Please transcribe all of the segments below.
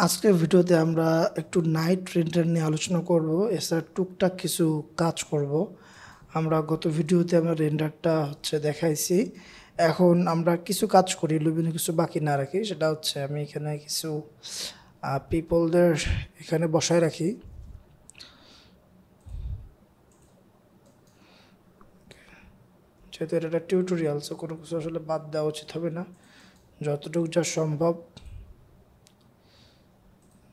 আজকের ভিডিওতে আমরা একটু নাইট রেন্টার নিয়ে আলোচনা করব। এছাড়া টুকটাক কিছু কাজ করব। গত ভিডিওতে আমরা রেন্ডারটা দেখাইছি। এখন আমরা কিছু কাজ করি, লুবিনে কিছু বাকি না রাখি। সেটা হচ্ছে আমি এখানে কিছু পিপলদের এখানে বসায় রাখি। যেহেতু এটা একটা টিউটোরিয়াল, সো কোনো কিছু আসলে বাদ দেওয়া উচিত হবে না, যতটুকু যা সম্ভব।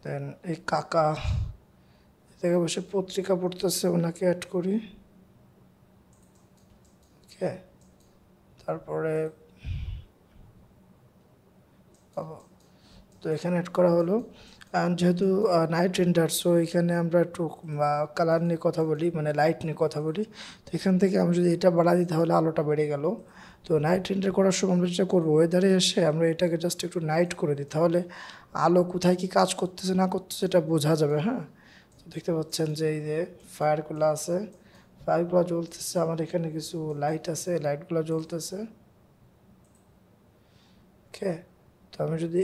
দেন এই কাকা থেকে বসে পত্রিকা পড়তেছে, ওনাকে অ্যাড করি। ওকে, তারপরে তো এখানে অ্যাড করা হলো। যেহেতু নাইট রেন্ডার, সো এখানে আমরা একটু কালার নিয়ে কথা বলি, মানে লাইট নিয়ে কথা বলি। তো এখান থেকে আমি যদি এটা বাড়া দিই তাহলে আলোটা বেড়ে গেল। তো নাইট রেন্ডার করার সময় আমরা যেটা করবো, ওয়েদারে এসে আমরা এটাকে জাস্ট একটু নাইট করে দিই, তাহলে আলো কোথায় কি কাজ করতেছে না করতেছে এটা বোঝা যাবে। হ্যাঁ, তো দেখতে পাচ্ছেন যে এই যে ফায়ারগুলো আছে, ফায়ারগুলো জ্বলতেছে। আমার এখানে কিছু লাইট আছে, লাইটগুলো জ্বলতেছে। ওকে, তো আমি যদি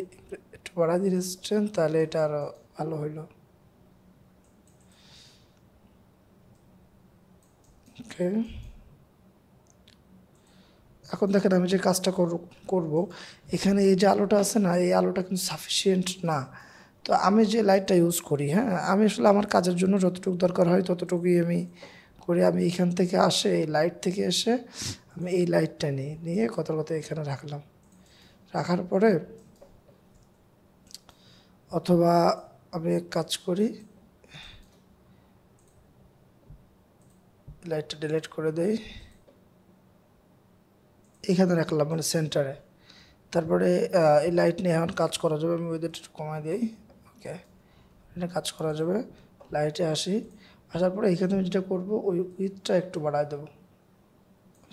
একটু বাড়া দিই রেজিস্ট্যান্স, তাহলে এটা আরও ভালো হইলো। ওকে, এখন দেখেন আমি যে কাজটা করব, এখানে এই যে আলোটা আছে না, এই আলোটা কিন্তু সাফিসিয়েন্ট না। তো আমি যে লাইটটা ইউজ করি, হ্যাঁ, আমি আসলে আমার কাজের জন্য যতটুকু দরকার হয় ততটুকুই আমি করি। আমি এখান থেকে আসে, এই লাইট থেকে এসে আমি এই লাইটটা নিয়ে কথা এখানে রাখলাম। রাখার পরে অথবা আমি এক কাজ করি, লাইটটা ডিলিট করে দেই, এখানে রাখলাম মানে সেন্টারে। তারপরে এই লাইট নিয়ে এখন কাজ করা যাবে। আমি ওয়েদারটা একটু কমাই দিই। ওকে, এটা কাজ করা যাবে। লাইটে আসার পরে এখানে আমি যেটা করবো, ওই উইথটা একটু বাড়ায় দেবো,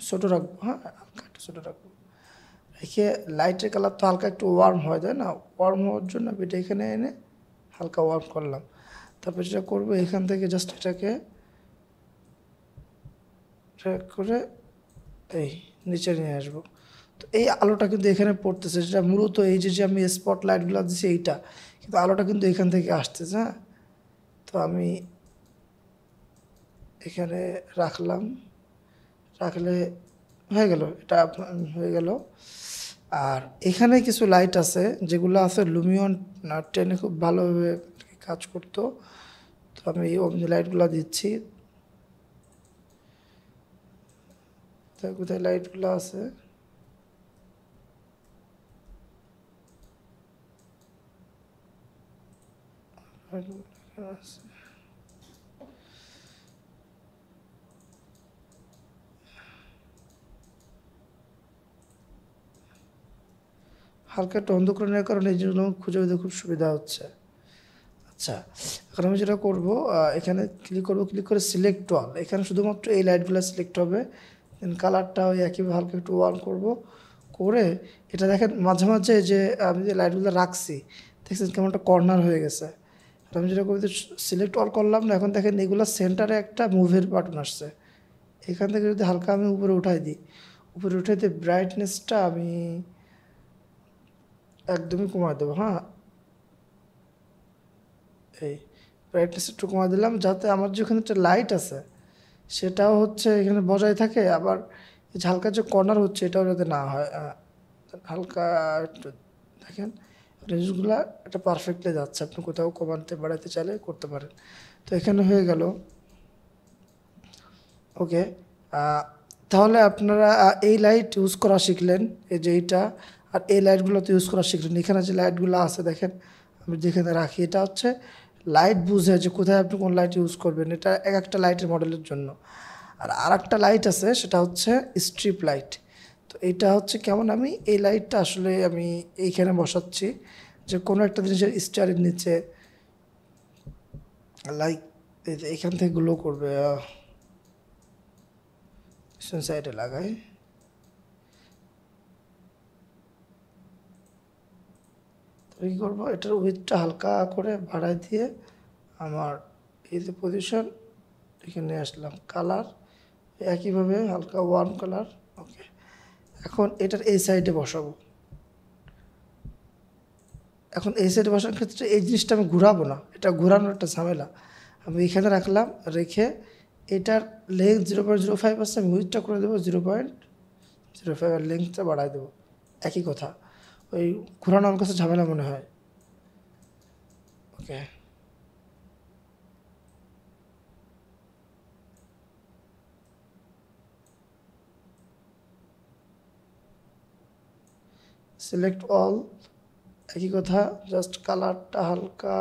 ছোটো রাখবো। হ্যাঁ, হালকা একটু ছোটো রাখবো। রেখে লাইটের কালার তো হালকা একটু ওয়ার্ম হয়, তাই না? ওয়ার্ম হওয়ার জন্য আমি এটা এখানে এনে হালকা ওয়ার্ম করলাম। তারপর যেটা করবো, এখান থেকে জাস্ট এটাকে ট্র্যাক করে এই নিচে নিয়ে আসবো। তো এই আলোটা কিন্তু এখানে পড়তেছে, যেটা মূলত এই যে আমি স্পট লাইটগুলো দিচ্ছি এইটা, কিন্তু আলোটা কিন্তু এখান থেকে আসতেছে। হ্যাঁ, তো আমি এখানে রাখলাম, রাখলে হয়ে গেল, এটা হয়ে গেল। আর এখানে কিছু লাইট আছে যেগুলো আছে লুমিয়ন টেনে খুব ভালোভাবে কাজ করতো। তো আমি এই অমনি লাইটগুলো দিচ্ছি। তো কোথায় লাইটগুলো আছে, আছে। হালকা একটু অন্ধকারের কারণে এই জন্য খুঁজে পেতে খুব সুবিধা হচ্ছে। আচ্ছা, এখন আমি যেটা করবো, এখানে ক্লিক করবো, ক্লিক করে সিলেক্ট অল। এখানে শুধুমাত্র এই লাইটগুলো সিলেক্ট হবে। দেন কালারটা ওই একইভাবে হালকা একটু ওয়ার্ম করবো করে, এটা দেখেন মাঝে মাঝে যে আমি যে লাইটগুলো রাখছি, দেখছেন কেমন একটা কর্নার হয়ে গেছে। আর আমি যেটা করবো, সিলেক্ট অল করলাম না, এখন দেখেন এগুলো সেন্টারে একটা মুভের বাটন আসছে। এখান থেকে যদি হালকা আমি উপরে উঠাই দিই, উপরে উঠাই দিয়ে ব্রাইটনেসটা আমি একদমই কমায় দেবো। হ্যাঁ, এই ব্রাইটনেস একটু কমায় দিলাম, যাতে আমার যেখানে একটা লাইট আছে সেটাও এখানে বজায় থাকে। আবার এই যে হালকা যে কর্নার হচ্ছে, এটাও যাতে না হয়। হালকা একটু দেখেন রেঞ্জগুলো এটা পারফেক্টলি যাচ্ছে। আপনি কোথাও কমাতে বাড়াতে চাইলে করতে পারেন। তো এখানে হয়ে গেল। ওকে, তাহলে আপনারা এই লাইট ইউজ করা শিখলেন, এই যে এইটা। আর এই লাইটগুলো তো ইউজ করা শিখলেন। এখানে যে লাইটগুলো আছে দেখেন, আমি যেখানে রাখি, এটা লাইট বুঝে যে কোথায় আপনি কোন লাইট ইউজ করবেন। এটা এক একটা লাইটের মডেলের জন্য। আর একটা লাইট আছে, সেটা স্ট্রিপ লাইট। তো এইটা কেমন, আমি এই লাইটটা আসলে আমি এইখানে বসাচ্ছি, যে কোনো একটা জিনিসের স্টারের নিচে লাইক এইখান থেকে গ্লো করবে। সাইডে লাগাই, তো কী করবো, এটার উইথটা হালকা করে বাড়াই দিয়ে আমার এই যে পজিশন এখানে আসলাম। কালার একইভাবে হালকা ওয়ার্ম কালার। ওকে, এখন এটার এই সাইডে বসাবো। এখন এই সাইডে বসার ক্ষেত্রে এই জিনিসটা আমি ঘুরাবো না, এটা ঘুরানোর একটা ঝামেলা। আমি এখানে রাখলাম, রেখে এটার লেন্থ 0.05 আছে, আমি উইথটা করে দেবো 0.05 আর লেন্থটা বাড়াই দেবো। একই কথা, ওই ঘুরানো আমার কাছে ঝামেলা মনে হয়। ওকে, সিলেক্ট অল, একই কথা, জাস্ট কালারটা হালকা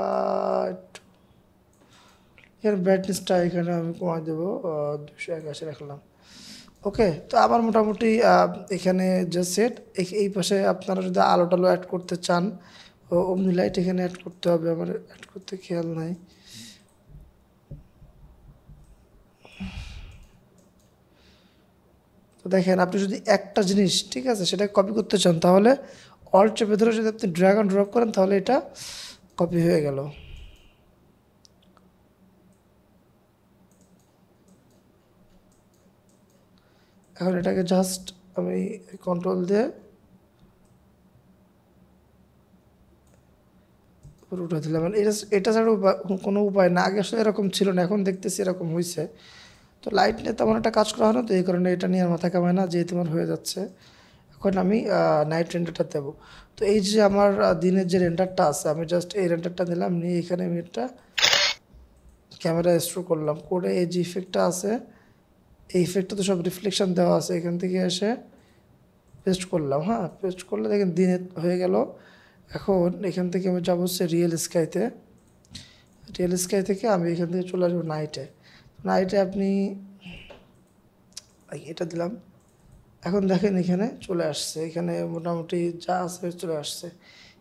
একটু, এর ব্রাইটনেসটা এখানে আমি কমাই দেবো 281 রাখলাম। ওকে, তো আমার মোটামুটি এখানে জাস্ট সেট। এই পাশে আপনারা যদি আলো টালো অ্যাড করতে চান, অমনি লাইট এখানে অ্যাড করতে হবে, আমার অ্যাড করতে খেয়াল নাই। তো দেখেন, আপনি যদি একটা জিনিস, ঠিক আছে, সেটা কপি করতে চান, তাহলে অল্ট চেপে ধরে যদি আপনি ড্র্যাগ অ্যান্ড ড্রপ করেন, তাহলে এটা কপি হয়ে গেল। এখন এটাকে জাস্ট আমি কন্ট্রোল দিয়ে উপরে উঠে দিলাম। মানে এটা ছাড়া কোনো উপায় না, আগে আসলে এরকম ছিল না, এখন দেখতেছি এরকম হয়েছে। তো লাইট নিয়ে তেমন একটা কাজ করা হয় না, তো এই কারণে এটা নিয়ে আর মাথা কামায় না, যেহেতু আমার হয়ে যাচ্ছে। এখন আমি নাইট রেন্ডারটা দেবো। তো এই যে আমার দিনের যে রেন্ডারটা আছে, আমি জাস্ট এই রেন্ডারটা দিলাম, নিয়ে এখানে আমি এটা ক্যামেরা স্টোর করলাম, করে এই যে ইফেক্টটা আছে, এই ইফেক্টটা তো সব রিফ্লেকশন দেওয়া আছে, এখান থেকে এসে পেস্ট করলাম। হ্যাঁ, পেস্ট করলে দেখেন দিনে হয়ে গেল। এখন এখান থেকে আমি যাবো হচ্ছে রিয়েল স্কাইতে। রিয়েল স্কাই থেকে আমি এখান থেকে চলে আসবো নাইটে। নাইটে আপনি এটা দিলাম। এখন দেখেন এখানে চলে আসছে, এখানে মোটামুটি যা আছে চলে আসছে।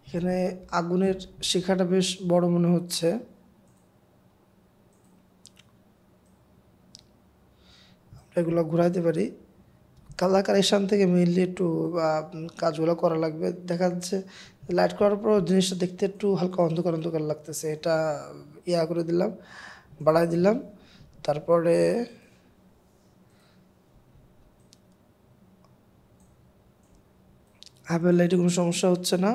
এখানে আগুনের শিখাটা বেশ বড় মনে হচ্ছে। আমরা এগুলো ঘুরাইতে পারি। কালার কারেকশান থেকে মেইনলি একটু কাজগুলো করা লাগবে। দেখা যাচ্ছে লাইট করার পর জিনিসটা দেখতে একটু হালকা অন্ধকার অন্ধকার লাগতেছে, এটা ইয়া করে দিলাম, বাড়াই দিলাম। তারপরে হাফের লাইটে কোনো সমস্যা হচ্ছে না,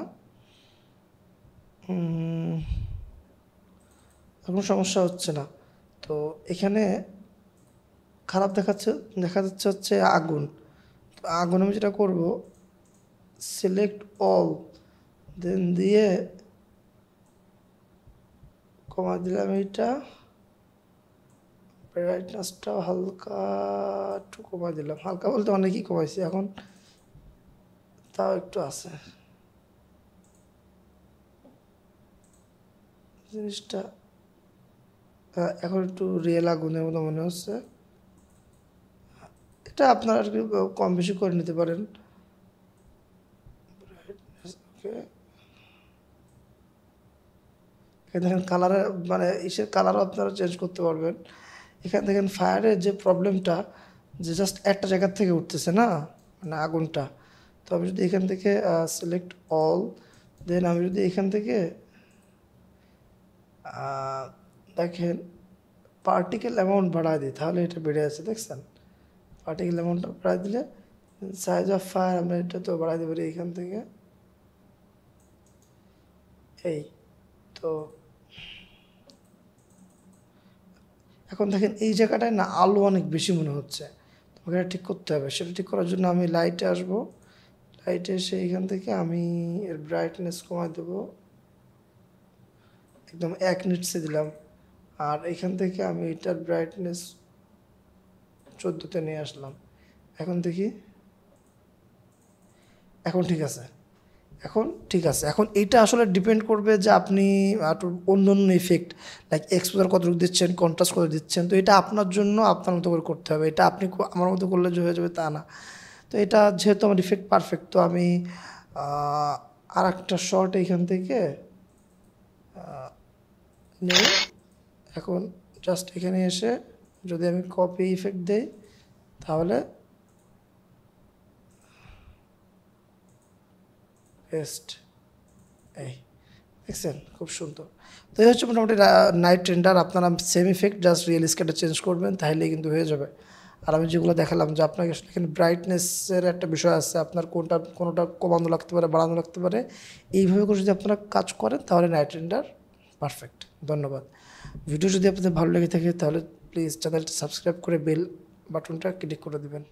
কোনো সমস্যা হচ্ছে না। তো এখানে খারাপ দেখা যাচ্ছে হচ্ছে আগুন। তো আগুন আমি যেটা করব, সিলেক্ট অল, দেন দিয়ে কমা দিলাম এইটা, ব্রাইটনেসটা হালকা একটু কমাই দিলাম, হালকা বলতে অনেকই কমাইছি, এখন তাও একটু আছে জিনিসটা। এখন একটু রিয়েল আগুনের মতো মনে হচ্ছে। এটা আপনারা আর কি কম বেশি করে নিতে পারেন। ওকে, দেখেন কালারে, মানে ইসের কালারও আপনারা চেঞ্জ করতে পারবেন। এখানে দেখেন ফায়ারের যে প্রবলেমটা, যে জাস্ট একটা জায়গার থেকে উঠতেছে না, মানে আগুনটা। তো আমি যদি এখান থেকে সিলেক্ট অল, দেন আমি যদি এখান থেকে দেখেন পার্টিকেল অ্যামাউন্ট বাড়ায় দিই, তাহলে এটা বেড়ে আছে, দেখছেন? পার্টিকেল অ্যামাউন্টটা বাড়ায় দিলে সাইজ অফ ফায়ার আমরা এটা তো বাড়াই দিতে পারি এখান থেকে। এই তো এখন দেখেন এই জায়গাটায় না আলো অনেক বেশি মনে হচ্ছে, তোমাকে এটা ঠিক করতে হবে। সেটা ঠিক করার জন্য আমি লাইটে আসবো, লাইটে এসে এখান থেকে আমি এর ব্রাইটনেস কমাই দেবো, একদম 1 নিটসে দিলাম। আর এখান থেকে আমি এটার ব্রাইটনেস 14তে নিয়ে আসলাম। এখন দেখি, এখন ঠিক আছে, এখন ঠিক আছে। এখন এটা আসলে ডিপেন্ড করবে যে আপনি অন্য অন্য ইফেক্ট লাইক এক্সপোজার কতটুকু দিচ্ছেন, কন্ট্রাস্ট কত দিচ্ছেন। তো এটা আপনার জন্য আপনার মতো করে করতে হবে, এটা আপনি আমার মতো করলে যে হয়ে যাবে তা না। তো এটা যেহেতু আমার ইফেক্ট পারফেক্ট, তো আমি আর একটা শর্ট এইখান থেকে নেই। এখন জাস্ট এখানে এসে যদি আমি কপি ইফেক্ট দেই, তাহলে পেস্ট, এই দেখছেন, খুব সুন্দর। তো এই হচ্ছে মোটামুটি নাইট রেন্ডার। আপনারা সেম ইফেক্ট জাস্ট রিয়েল স্কেটে চেঞ্জ করবেন, তাহলেই কিন্তু হয়ে যাবে। আর আমি যেগুলো দেখালাম যে আপনাকে আসলে এখানে ব্রাইটনেসের একটা বিষয় আছে, আপনার কোনোটা কমানো লাগতে পারে, বাড়ানো লাগতে পারে। এইভাবে করে যদি আপনারা কাজ করেন তাহলে নাইট রেন্ডার পারফেক্ট। ধন্যবাদ। ভিডিও যদি আপনাদের ভালো লেগে থাকে তাহলে প্লিজ চ্যানেলটা সাবস্ক্রাইব করে বেল বাটনটা ক্লিক করে দেবেন।